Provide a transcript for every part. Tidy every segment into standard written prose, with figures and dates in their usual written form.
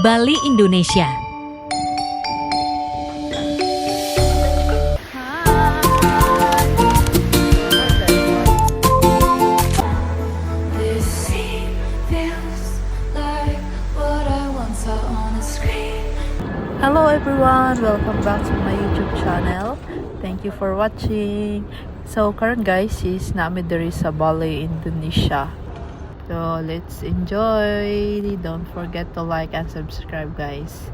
Bali, Indonesia. This scene feels like what I once saw on a screen. Hello everyone! Welcome back to my YouTube channel. Thank you for watching. So karon guys is namin diri sa Bali, Indonesia. So let's enjoy. Don't forget to like and subscribe guys.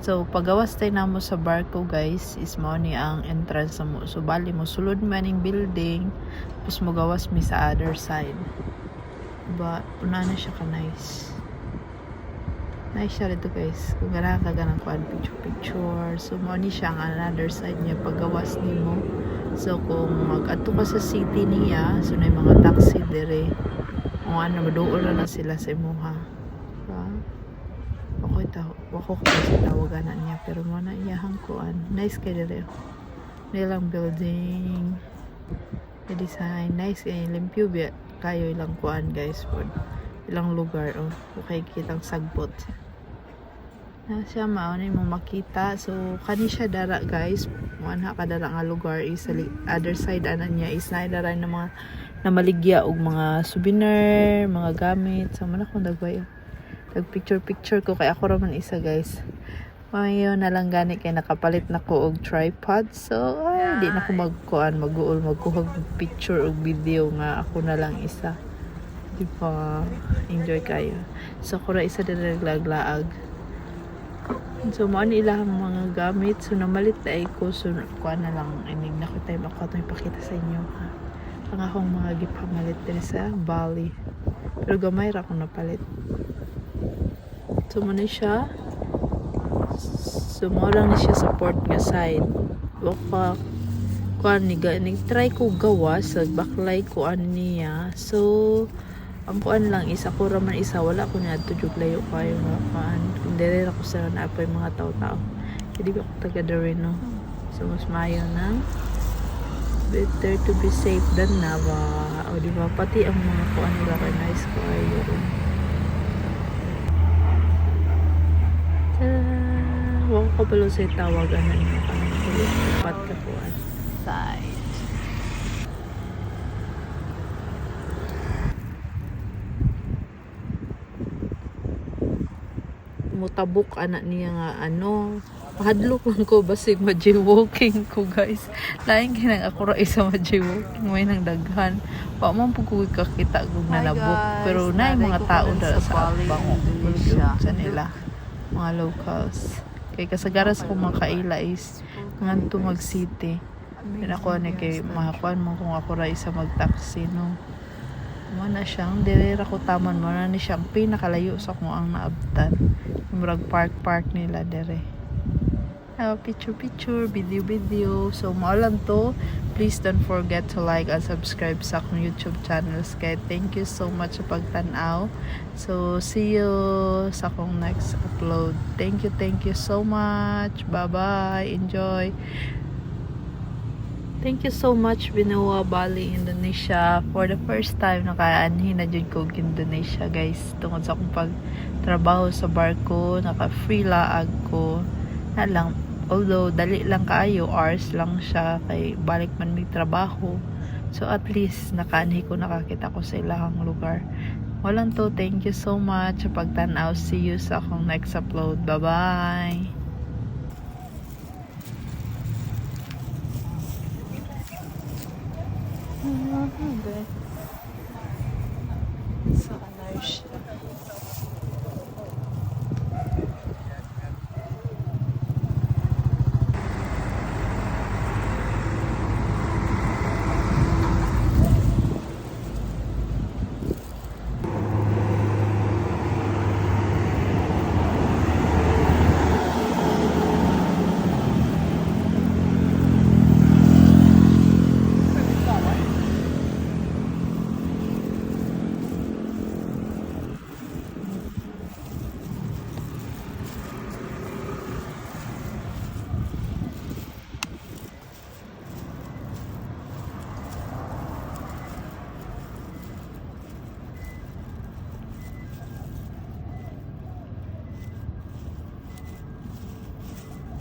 So pagawas tayo namo sa barko guys is mao ni ang entrance mo. So bali mo sulod man ning building tapos mo gawas mi sa other side. But una na siya ka nice. Nice siya dito guys. Kung ganahan ka ganang kuan picture. So mo ni siya ang another side niya paggawas nimo. So kung mag-adto ka sa city niya, so na mga taxi dire. Kung ano maduol na sila sa imuha. Diba? Wako ko kasi tawagan na niya pero mo na iyahang kuan. Nice kay dire. Nilang building. The design nice kay limpyo biya kayo ilang kuan guys for ilang lugar okay kitang sagbot na siya mao ni mo makita. So kani siya dara guys manha ka dara nga lugar is sa other side ana niya is na dara na mga na maligya og mga souvenir mga gamit sa man akong dagway tag picture ko kay ako ra man isa guys mayo na lang gani kay nakapalit na ko og tripod so di na ko magkuhag picture og video nga ako na lang isa. Diba? Enjoy kayo. So, kura isa din naglaglaag. So, maan ilang mga gamit. So, namalit na ko. So, kuha na lang. Inig na ko tayo ako itong ipakita sa inyo. Ha? Ang akong mga gipamalit din sa Bali. Pero gamay ra akong napalit. So, muna siya. So, mo lang siya support nga side. Waka kuan ni try ko gawas sa baklay ko niya. So, ang kuan lang isa ko raman isa wala ko na tudjog layo kayo nga kuan hindi ako sa naapay mga tao-tao hindi ko taga darin no. So mas mayo na better to be safe than never o diba pati ang mga kuan nila kay nice kayo wala ko pala sa tawagan na niyo kanang dapat ka kuan side mutabok anak niya nga mahadlok lang ko basig ma-jaywalking ko guys laing kinang ako ra isa ma-jaywalking may nang daghan pa man pug ko kakita og nanabok pero naay mga tao dara sa bango sa nila mga locals kay kasagaras ko makaila is nganto mag city and ako ni kay mahakuan mo kung ako ra isa mag-taxi no mo na siyang dire ko taman mo na ni siyang pinakalayo sa kung ang naabtan murag park nila dire picture video so mo lang to please don't forget to like and subscribe sa akong YouTube channels kay thank you so much sa pagtan-aw so see you sa akong next upload thank you so much bye bye enjoy. Thank you so much Binawa Bali, Indonesia. For the first time nakaanhin na jud ko Indonesia guys. Tungod sa akong pagtrabaho sa barko, naka-free laag ko. Na lang, although dali lang kaayo, hours lang siya kay balik man may trabaho. So at least nakaanhi ko nakakita ko sa ilang lugar. Walang to, thank you so much sa pagtan-aw. See you sa akong next upload. Bye-bye. Sa siya.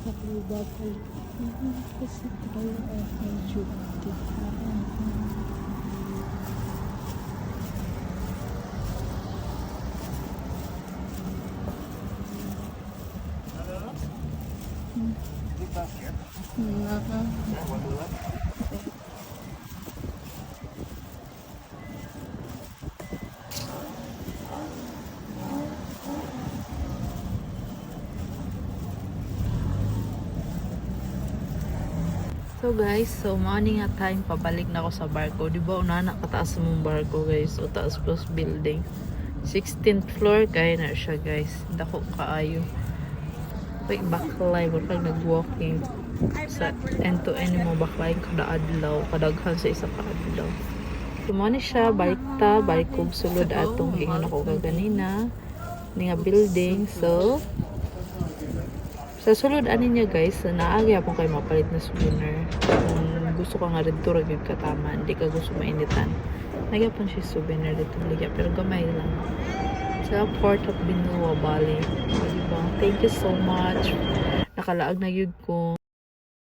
Bakal. Kasi tayo ay medyo So guys, so morning at time pabalik na ako sa barko. Di ba una na kataas mong barko guys. So taas plus building. 16th floor kaya na siya guys. Dako kaayo. Wait, baklay mo pag nag-walking sa end to end mo baklay kada adlaw, kadaghan sa isa ka adlaw. So mo ni siya balik kog sulod atong ingon ako kaganina ni nga building. So sa sulod ani niya guys, naagi apong kay mapalit na souvenir. Kung gusto ka nga dito ra gyud katama, hindi ka gusto mainitan. Nagyapon siya souvenir dito ligya pero gamay lang. Sa Port of Binua, Bali. Diba? Thank you so much. Nakalaag na yun ko.